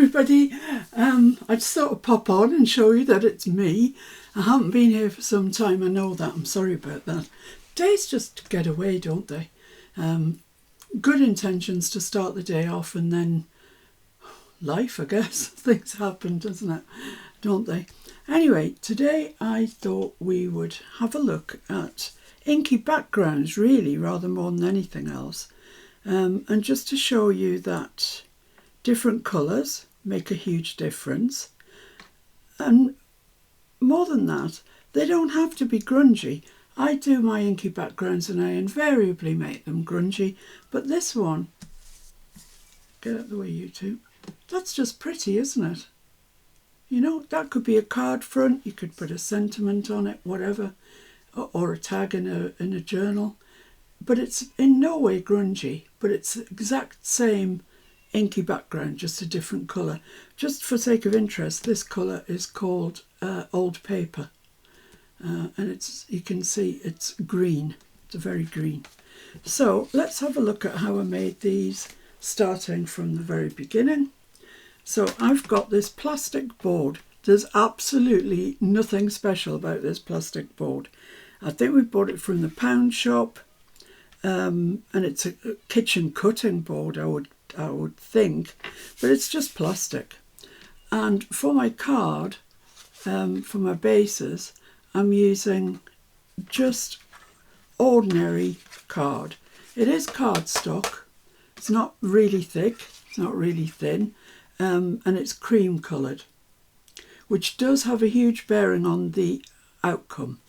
everybody. I just thought I'd pop on and show you that it's me. I haven't been here for some time, I know that. I'm sorry about that. Days just get away, don't they? Good intentions to start the day off, and then life, I guess. Things happen, doesn't it? Don't they? Anyway, today I thought we would have a look at inky backgrounds, really, rather more than anything else. And just to show you that different colours make a huge difference. And more than that, they don't have to be grungy. I do my inky backgrounds and I invariably make them grungy. But this one, get out of the way you two, that's just pretty, isn't it? You know, that could be a card front, you could put a sentiment on it, whatever, or a tag in a journal. But it's in no way grungy, but it's the exact same inky background, just a different colour. Just for sake of interest, this colour is called Old Paper. And it's, you can see it's green, it's a very green. So let's have a look at how I made these, starting from the very beginning. So I've got this plastic board. There's absolutely nothing special about this plastic board. I think we bought it from the pound shop. And it's a kitchen cutting board, I would think, but it's just plastic. And for my card, for my bases, I'm using just ordinary card. It is cardstock. It's not really thick, it's not really thin, and it's cream coloured, which does have a huge bearing on the outcome.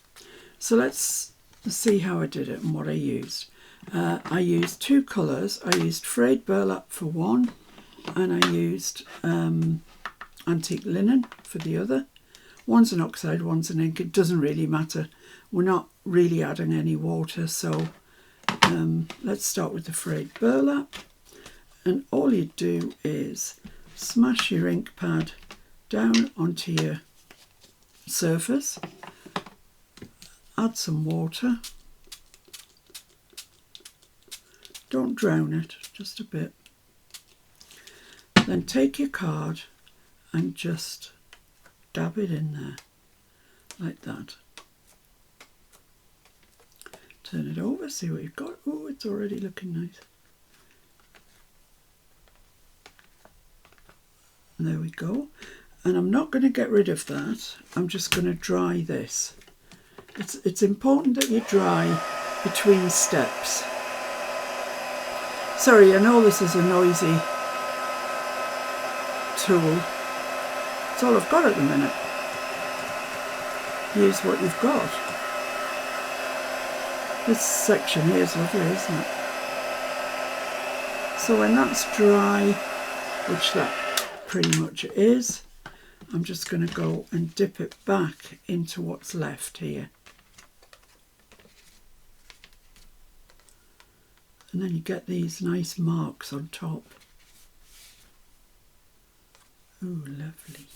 So let's see how I did it and what I used. I used two colours. I used frayed burlap for one, and I used antique linen for the other. One's an oxide, one's an ink. It doesn't really matter. We're not really adding any water, so let's start with the frayed burlap. And all you do is smash your ink pad down onto your surface, add some water. Don't drown it, just a bit. Then take your card and just dab it in there, like that. Turn it over, see what you've got. Oh, it's already looking nice. And there we go. And I'm not going to get rid of that. I'm just going to dry this. It's important that you dry between steps. Sorry, I know this is a noisy tool. It's all I've got at the minute. Use what you've got. This section here is lovely, isn't it? So when that's dry, which that pretty much is, I'm just going to go and dip it back into what's left here. And then you get these nice marks on top. Oh, lovely.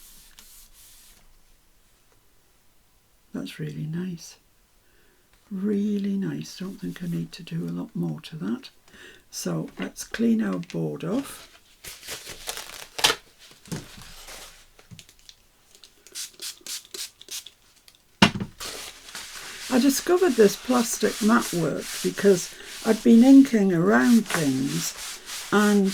That's really nice. Really nice. Don't think I need to do a lot more to that. So let's clean our board off. I discovered this plastic mat worked because I'd been inking around things and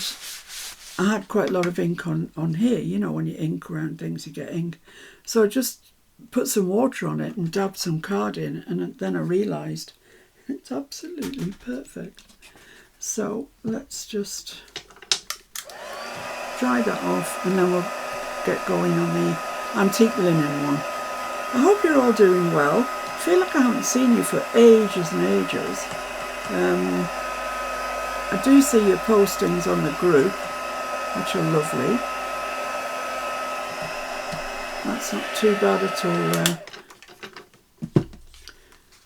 I had quite a lot of ink on here. You know, when you ink around things, you get ink. So I just put some water on it and dabbed some card in, and then I realised it's absolutely perfect. So let's just dry that off and then we'll get going on the antique linen one. I hope you're all doing well. I feel like I haven't seen you for ages and ages. I do see your postings on the group, which are lovely. That's not too bad at all there.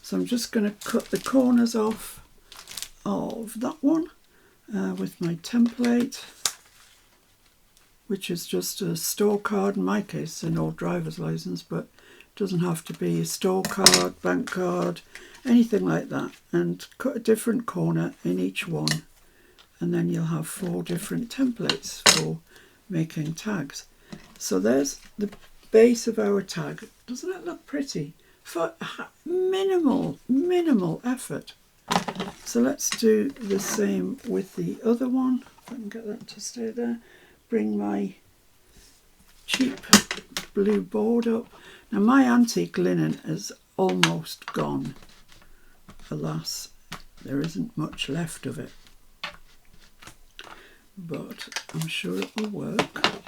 So I'm just going to cut the corners off of that one with my template, which is just a store card. In my case, it's an old driver's license, but it doesn't have to be a store card, bank card, anything like that. And cut a different corner in each one, and then you'll have 4 different templates for making tags. So there's the base of our tag. Doesn't it look pretty? For minimal effort. So let's do the same with the other one. If I can get that to stay there. Bring my cheap blue board up. Now my antique linen is almost gone. Alas, there isn't much left of it. But I'm sure it will work. A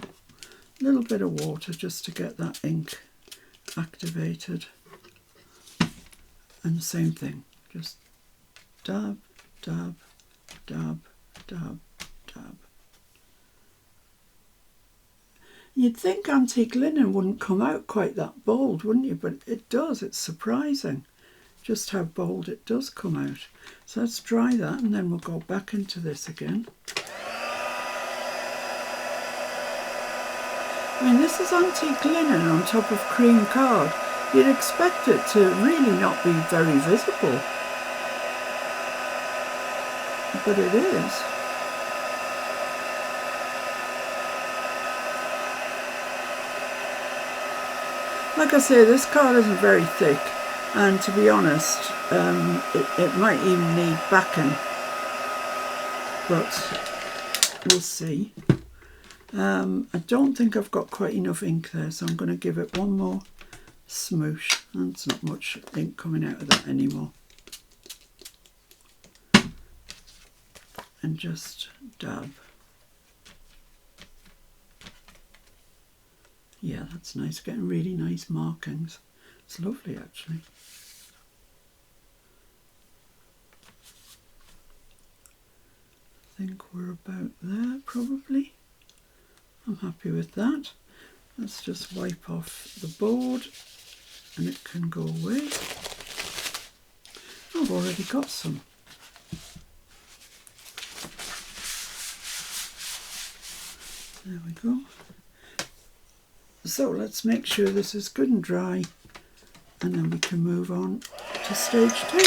little bit of water just to get that ink activated. And the same thing, just dab, dab, dab, dab, dab. You'd think antique linen wouldn't come out quite that bold, wouldn't you? But it does. It's surprising just how bold it does come out. So let's dry that and then we'll go back into this again. I mean, this is antique linen on top of cream card. You'd expect it to really not be very visible. But it is. Like I say, this card isn't very thick, and to be honest, it might even need backing, but we'll see. I don't think I've got quite enough ink there, so I'm going to give it one more smoosh. There's not much ink coming out of that anymore. And just dab. Yeah, that's nice, getting really nice markings. It's lovely actually. I think we're about there probably. I'm happy with that. Let's just wipe off the board and it can go away. I've already got some. There we go. So let's make sure this is good and dry and then we can move on to stage 2.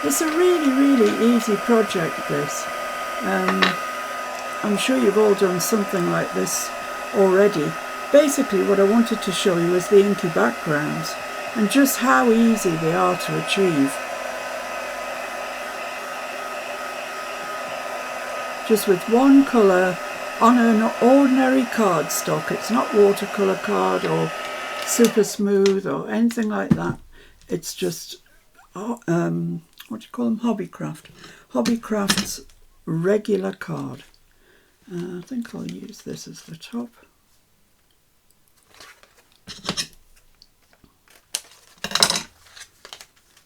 It's a really easy project, this. I'm sure you've all done something like this already. Basically what I wanted to show you is the inky backgrounds and just how easy they are to achieve. Just with one colour on an ordinary cardstock. It's not watercolour card or super smooth or anything like that. It's just, what do you call them? Hobbycraft's regular card. I think I'll use this as the top.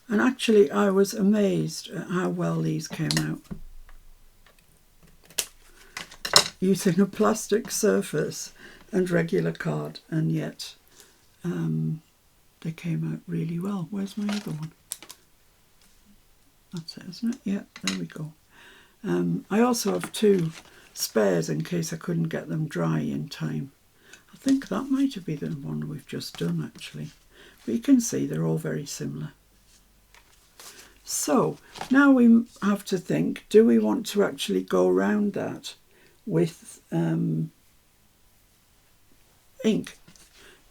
And actually I was amazed at how well these came out. Using a plastic surface and regular card, and yet they came out really well. Where's my other one? That's it, isn't it? Yeah, there we go. I also have 2 spares in case I couldn't get them dry in time. I think that might have been the one we've just done actually. But you can see they're all very similar. So now we have to think, do we want to actually go around that with ink,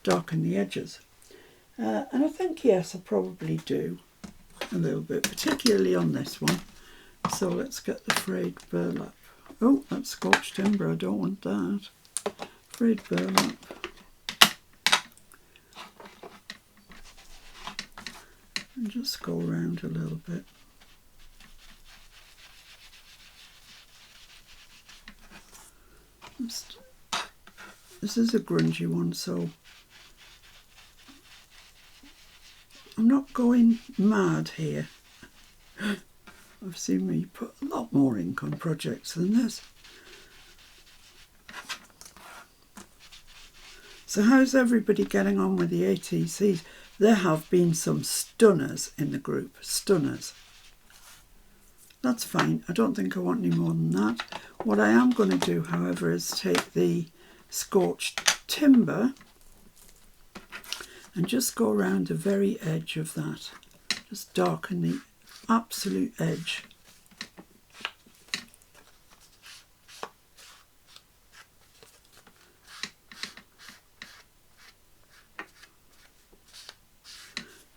darken the edges? And I think yes, I probably do a little bit, particularly on this one. So let's get the frayed burlap. Oh, that's scorched timber, I don't want that. Frayed burlap. And just go around a little bit. This is a grungy one, so I'm not going mad here. I've seen me put a lot more ink on projects than this. So how's everybody getting on with the ATCs? There have been some stunners in the group, stunners. That's fine, I don't think I want any more than that. What I am going to do, however, is take the scorched timber and just go around the very edge of that. Just darken the absolute edge.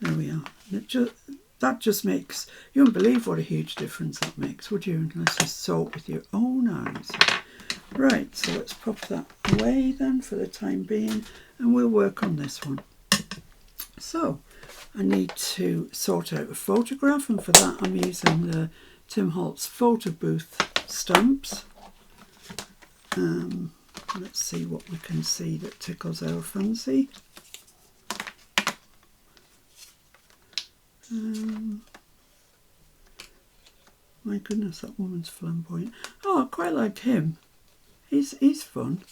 There we are. That just makes, you wouldn't believe what a huge difference that makes, would you? Unless you saw it with your own eyes. Right, so let's pop that away then for the time being, and we'll work on this one. So I need to sort out a photograph, and for that I'm using the Tim Holtz photo booth stamps. Let's see what we can see that tickles our fancy. My goodness, that woman's flamboyant. Oh, I quite like him. He's fun.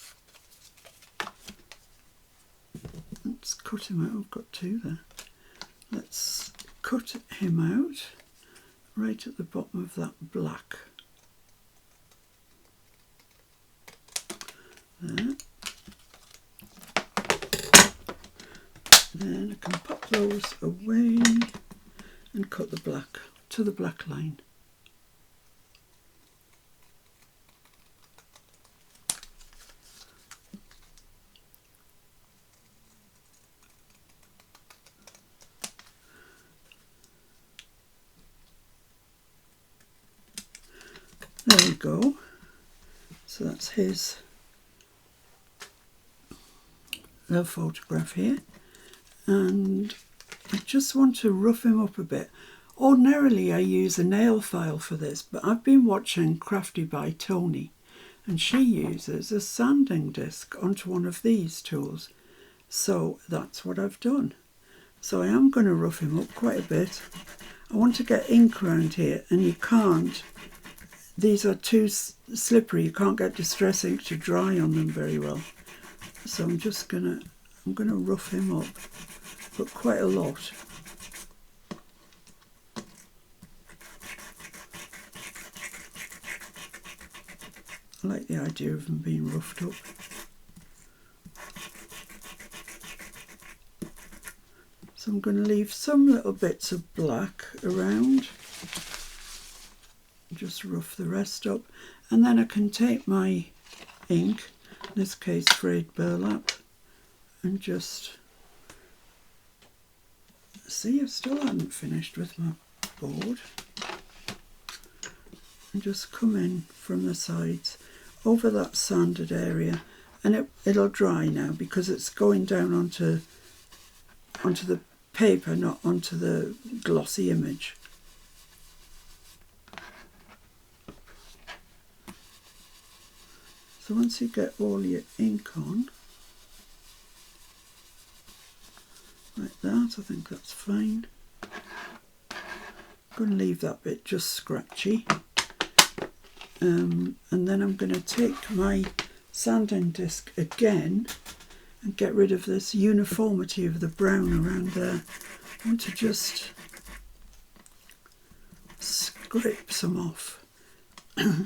Let's cut him out. I've got two there. Let's cut him out right at the bottom of that black. There. Then I can pop those away and cut the black to the black line. There we go. So that's his little photograph here. And I just want to rough him up a bit. Ordinarily I use a nail file for this, but I've been watching Crafty by Tony, and she uses a sanding disc onto one of these tools. So that's what I've done. So I am going to rough him up quite a bit. I want to get ink around here, and you can't. These are too slippery. You can't get distress ink to dry on them very well. So I'm gonna rough him up, but quite a lot. I like the idea of them being roughed up. So I'm going to leave some little bits of black around. Just rough the rest up, and then I can take my ink, in this case frayed burlap, and just see, I still haven't finished with my board, and just come in from the sides over that sanded area, and it'll dry now because it's going down onto the paper, not onto the glossy image. So once you get all your ink on, like that, I think that's fine. I'm going to leave that bit just scratchy. And then I'm going to take my sanding disc again and get rid of this uniformity of the brown around there. I want to just scrape some off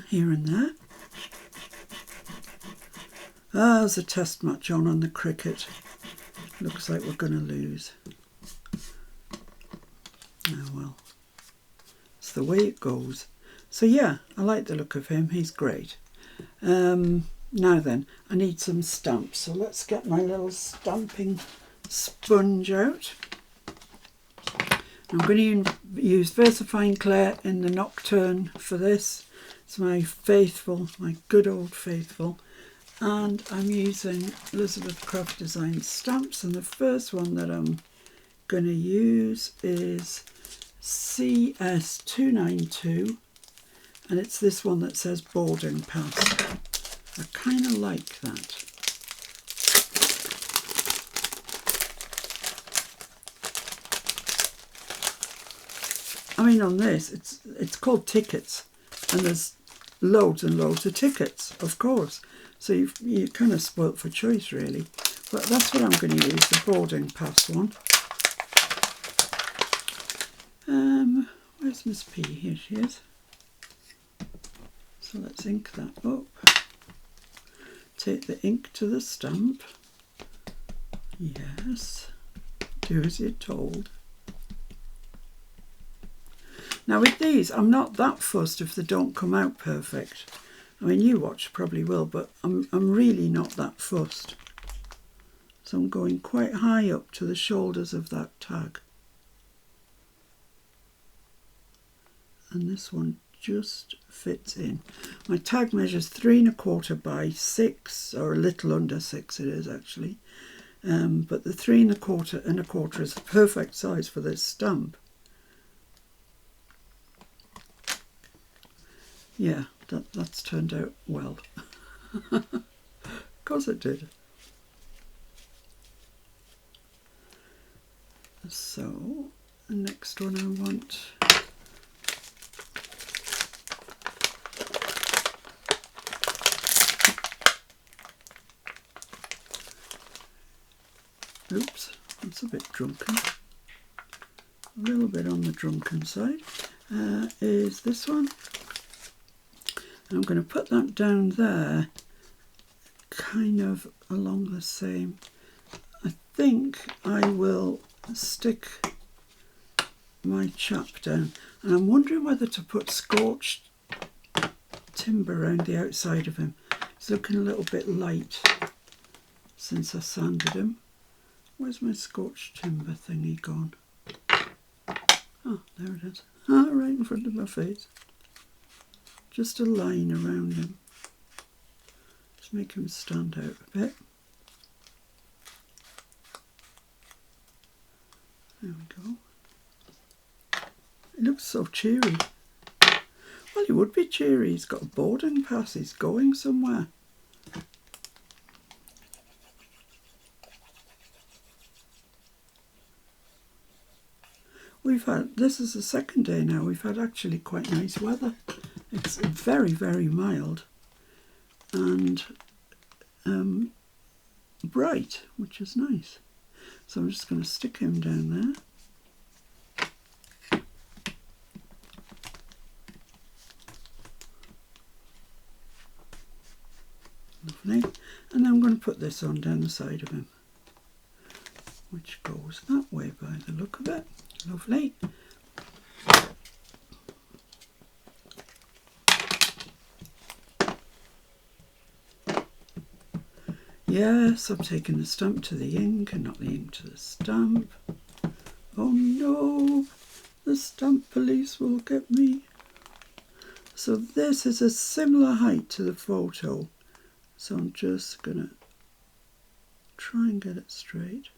here and there. Ah, there's a test match on the cricket. Looks like we're going to lose. Oh well. It's the way it goes. So yeah, I like the look of him. He's great. Now then, I need some stamps. So let's get my little stamping sponge out. I'm going to use VersaFine Clair in the Nocturne for this. It's my good old faithful. And I'm using Elizabethcraftdesigns stamps, and the first one that I'm going to use is CS292, and it's this one that says boarding pass. I kind of like that. I mean, on this, it's called tickets, and there's loads and loads of tickets, of course. So you're kind of spoilt for choice, really. But that's what I'm going to use, the boarding pass one. Where's Miss P? Here she is. So let's ink that up. Take the ink to the stamp. Yes. Do as you're told. Now with these, I'm not that fussed if they don't come out perfect. I mean, you watch probably will, but I'm really not that fussed. So I'm going quite high up to the shoulders of that tag. and this one just fits in. My tag measures 3 1/4 by 6, or a little under 6 it is actually, but the 3 1/4 is the perfect size for this stamp. Yeah, that's turned out well. Of course it did. So the next one I want, oops, that's a bit drunken, a little bit on the drunken side, is this one. And I'm going to put that down there, kind of along the same. I think I will stick my chap down, and I'm wondering whether to put scorched timber around the outside of him. He's looking a little bit light since I sanded him. Where's my scorched timber thingy gone? Oh, there it is. Ah, right in front of my face. Just a line around him. Just make him stand out a bit. There we go. He looks so cheery. Well, he would be cheery. He's got a boarding pass. He's going somewhere. We've had, this is the second day now, we've had actually quite nice weather. It's very, very mild and bright, which is nice. So I'm just going to stick him down there. Lovely. And then I'm going to put this on down the side of him, which goes that way by the look of it. Lovely. Yes, I'm taking the stamp to the ink and not the ink to the stamp. Oh no, the stamp police will get me. So this is a similar height to the photo. So I'm just going to try and get it straight.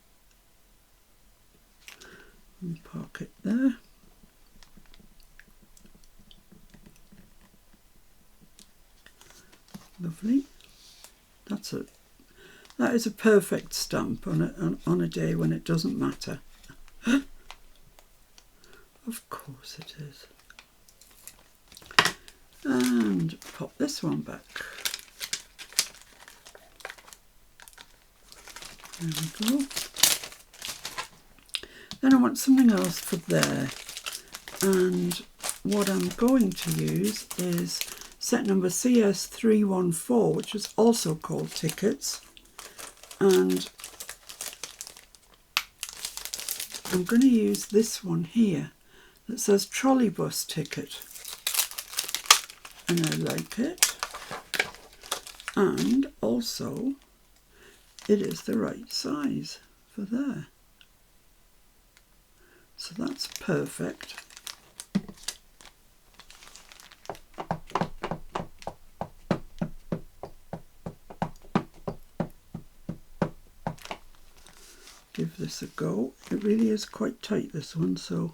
And park it there. Lovely. That's it. That is a perfect stamp on a day when it doesn't matter. Of course it is. And pop this one back. There we go. Then I want something else for there, and what I'm going to use is set number CS314, which is also called tickets, and I'm going to use this one here that says trolley bus ticket, and I like it, and also it is the right size for there. So that's perfect. Give this a go. It really is quite tight, this one, so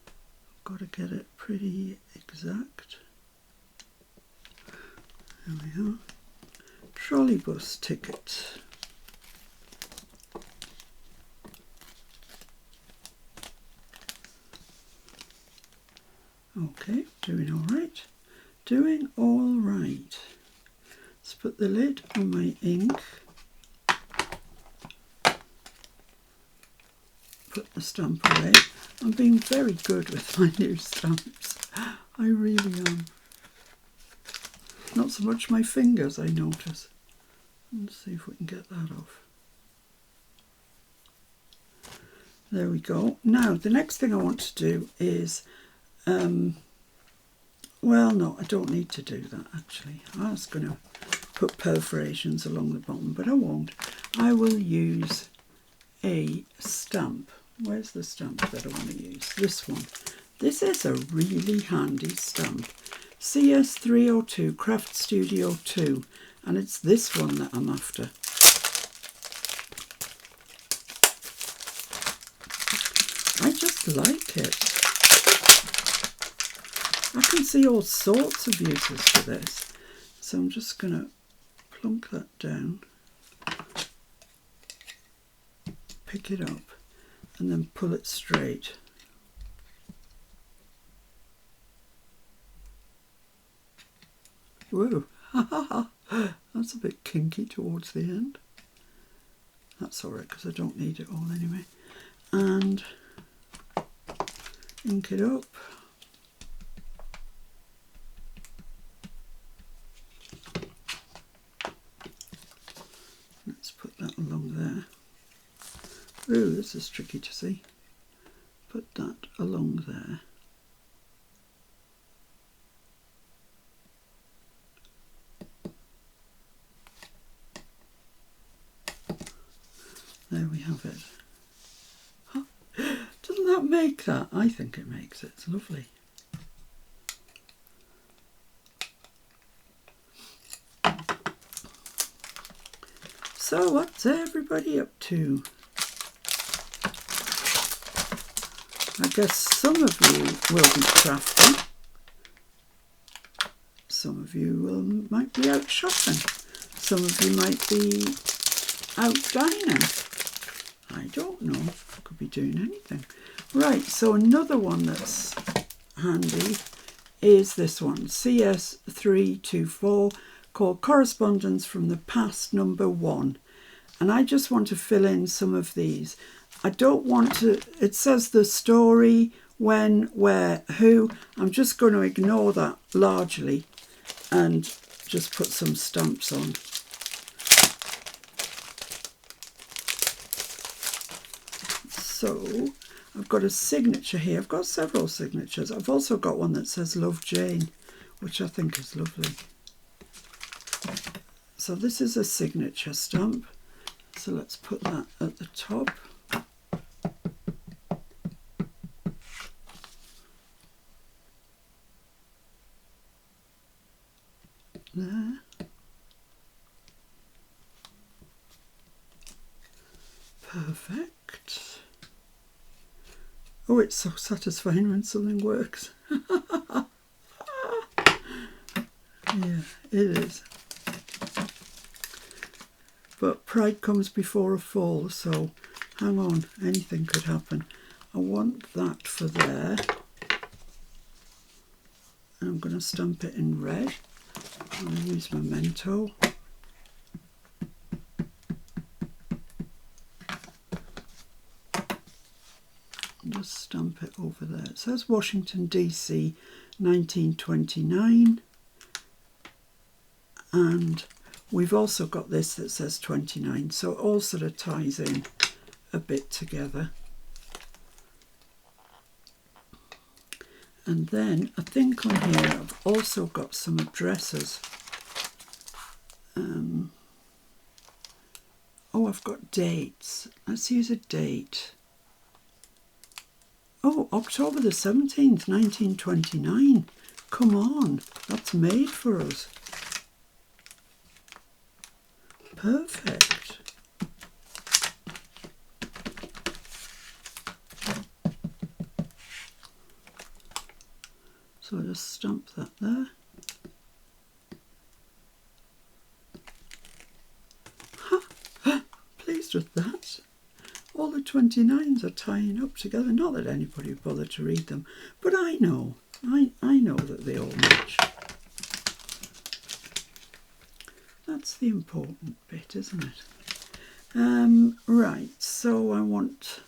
I've got to get it pretty exact. There we are. Trolley bus ticket. Okay, doing all right. Doing all right. Let's put the lid on my ink. Put the stamp away. I'm being very good with my new stamps. I really am. Not so much my fingers, I notice. Let's see if we can get that off. There we go. Now, the next thing I want to do is well, no, I don't need to do that actually. I was going to put perforations along the bottom, but I won't. I will use a stamp. Where's the stamp that I want to use? This one. This is a really handy stamp. CS302 Craft Studio 2, and it's this one that I'm after. I just like it. I can see all sorts of uses for this. So I'm just going to plunk that down, pick it up, and then pull it straight. Whoa, that's a bit kinky towards the end. That's alright because I don't need it all anyway. And ink it up. Let's put that along there. Ooh, this is tricky to see. Put that along there. There we have it. Huh. Doesn't that make that? I think it makes it. It's lovely. So what's everybody up to? I guess some of you will be crafting. Some of you might be out shopping. Some of you might be out dining. I don't know. Could be doing anything. Right, so another one that's handy is this one, CS324, called Correspondence from the Past #1. And I just want to fill in some of these. I don't want to, it says the story, when, where, who. I'm just going to ignore that largely and just put some stamps on. So I've got a signature here. I've got several signatures. I've also got one that says Love Jane, which I think is lovely. So this is a signature stamp. So let's put that at the top. There. Perfect. Oh, it's so satisfying when something works. Yeah, it is. But pride comes before a fall, so hang on, anything could happen. I want that for there. And I'm going to stamp it in red. I'm going to use Memento. Just stamp it over there. It says Washington DC 1929, and we've also got this that says 29, so it all sort of ties in a bit together. And then I think on here I've also got some addresses. Oh, I've got dates. Let's use a date. Oh, October the 17th, 1929. Come on, that's made for us. Perfect. So I'll just stamp that there. Ha! Pleased with that. All the 29s are tying up together. Not that anybody would bother to read them, but I know. I know that they all match. That's the important bit, isn't it? Right, so I want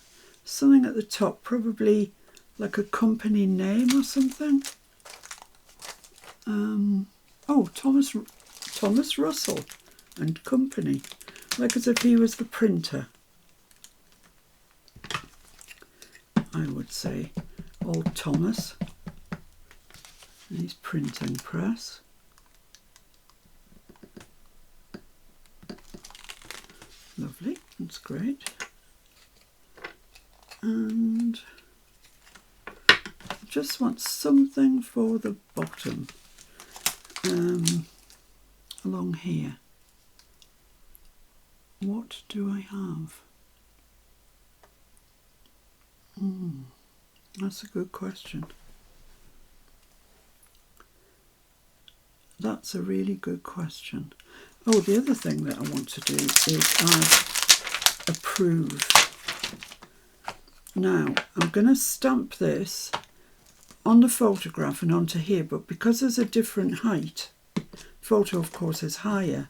something at the top, probably like a company name or something. Oh, Thomas Russell and Company, like as if he was the printer. I would say old Thomas and his printing press. Lovely, that's great. And just want something for the bottom along here. What do I have? That's a good question. That's a really good question. Oh, the other thing that I want to do is add approve. Now, I'm going to stamp this on the photograph and onto here, but because there's a different height, photo of course is higher,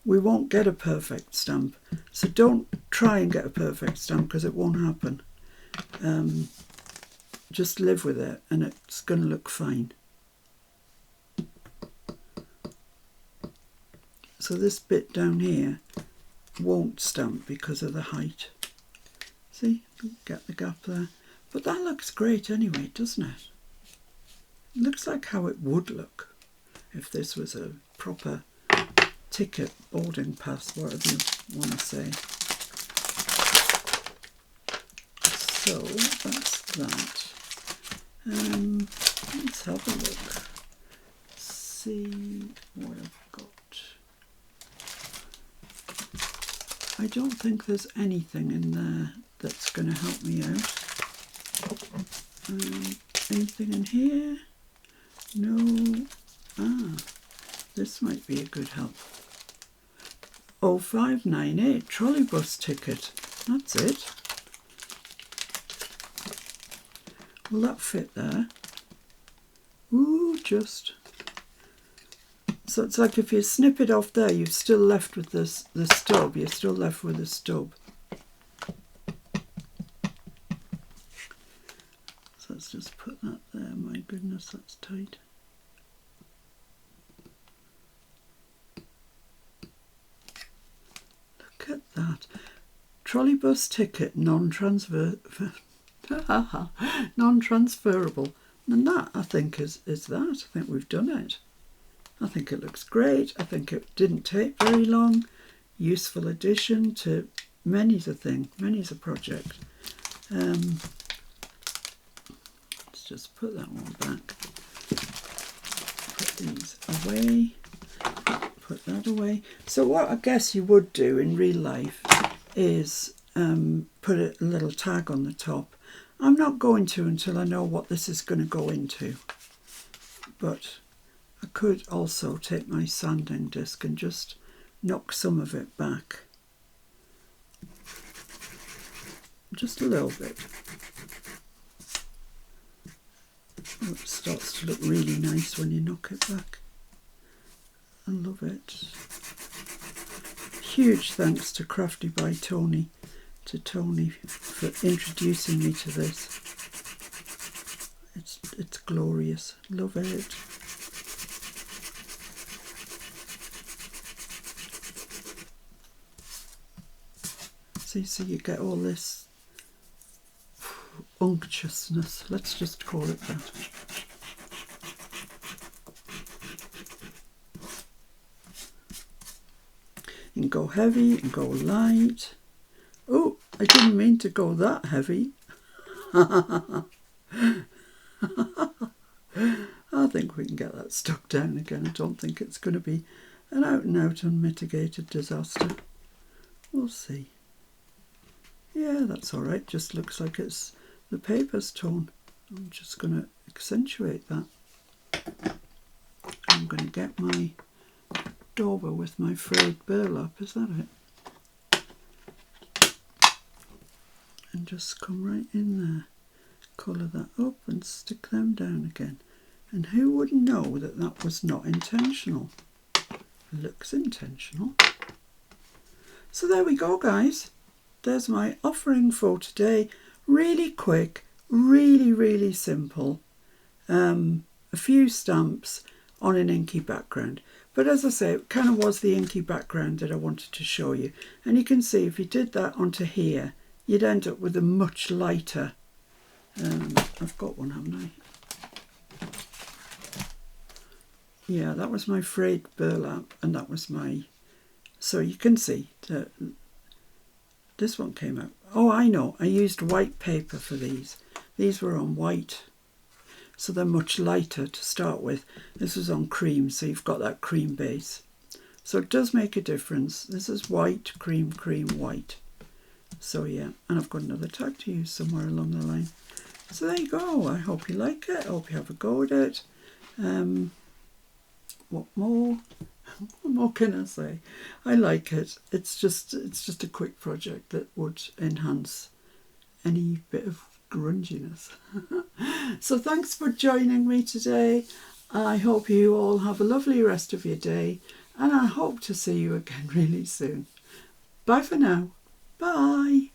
we won't get a perfect stamp. So don't try and get a perfect stamp because it won't happen. Just live with it and it's going to look fine. So this bit down here won't stamp because of the height. See, get the gap there. But that looks great anyway, doesn't it? It looks like how it would look if this was a proper ticket, boarding pass, whatever you want to say. So that's that. Let's have a look. See what I've got. I don't think there's anything in there that's going to help me out. Anything in here? No. This might be a good help. 0598 trolley bus ticket. That's it. Will that fit there? Ooh, just. So it's like if you snip it off there, you're still left with the stub. You're still left with the stub. So let's just put that there. My goodness, that's tight. Look at that. Trolley bus ticket, non-transferable. And that, I think, is that. I think we've done it. I think it looks great. I think it didn't take very long. Useful addition to many's a thing, many's a project. Let's just put that one back. Put these away. Put that away. So what I guess you would do in real life is put a little tag on the top. I'm not going to until I know what this is going to go into. But I could also take my sanding disc and just knock some of it back. Just a little bit. Oh, it starts to look really nice when you knock it back. I love it. Huge thanks to Crafty by Tony, to Tony for introducing me to this. It's glorious. Love it. See, so you get all this unctuousness. Let's just call it that. You can go heavy, you can go light. Oh, I didn't mean to go that heavy. I think we can get that stuck down again. I don't think it's going to be an out and out unmitigated disaster. We'll see. Yeah, that's all right. Just looks like it's the paper's torn. I'm just going to accentuate that. I'm going to get my dauber with my frayed burlap. Is that it? And just come right in there. Colour that up and stick them down again. And who would know that that was not intentional? Looks intentional. So there we go, guys. There's my offering for today. Really quick, really simple. A few stamps on an inky background. But as I say, it kind of was the inky background that I wanted to show you. And you can see if you did that onto here, you'd end up with a much lighter. I've got one, haven't I? Yeah, that was my frayed burlap, and that was my... So you can see that this one came out. Oh, I know. I used white paper for these. These were on white. so they're much lighter to start with. This was on cream, so you've got that cream base. So it does make a difference. This is white, cream, cream, white. So yeah, and I've got another tag to use somewhere along the line. So there you go. I hope you like it. I hope you have a go at it. What more? What more can I say? I like it. It's just a quick project that would enhance any bit of grunginess. So thanks for joining me today. I hope you all have a lovely rest of your day, and I hope to see you again really soon. Bye for now. Bye.